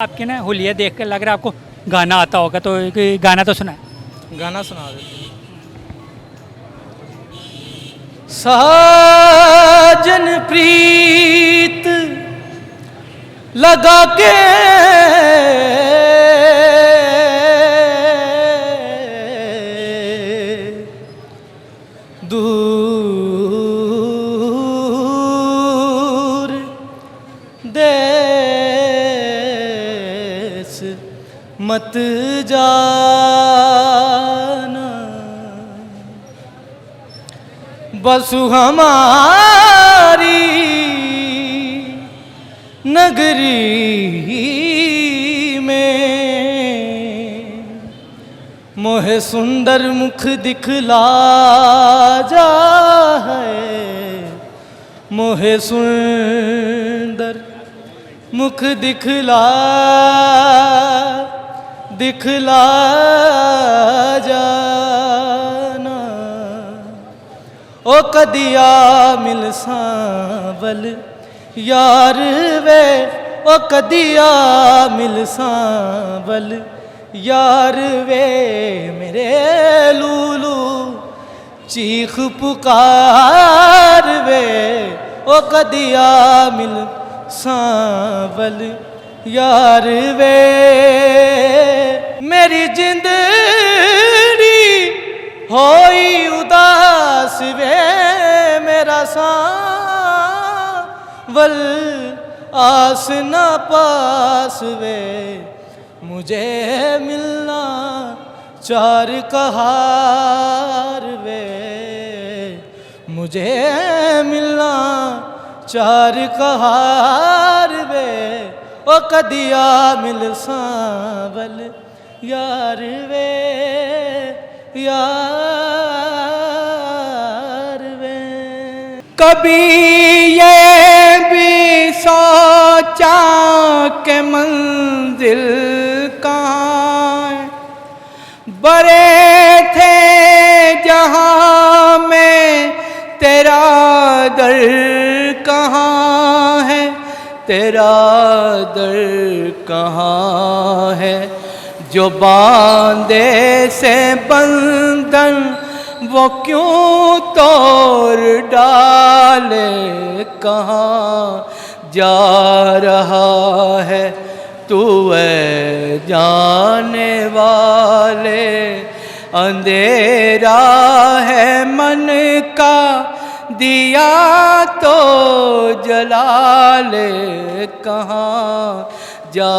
आपके ना हुलिया देख कर लग रहा है आपको गाना आता होगा, तो एक गाना तो सुना है। गाना सुना दे। साजन प्रीत लगा के दूर देश मत जाना, बस हमारी नगरी में मोहे सुंदर मुख दिखला जा है, मोहे सुंदर मुख दिखला जाना। ओ कदिया मिल सांवल यार वे, ओ कदिया मिल सांवल यार वे, मेरे लूलू चीख पुकार वे, ओ कदिया मिल सांवल यार वे, मेरी जिंदड़ी होई उदास वे, मेरा सांवल आस न पास वे, मुझे मिलना चार कहार वे, मुझे मिलना चार कहार वे, ओ कदिया मिल सांवल यार वे, यार वे। कभी ये भी सोचा के मंजिल कहाँ है, बड़े थे जहाँ में तेरा दर कहाँ है, तेरा दर कहाँ है, जो बांधे से बंधन वो क्यों तोड़ डाले, कहाँ जा रहा है तू है जाने वाले, अंधेरा है मन का दिया तो जला ले, कहाँ जा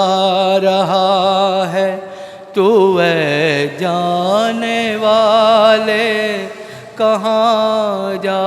रहा है तू है जाने वाले, कहाँ जा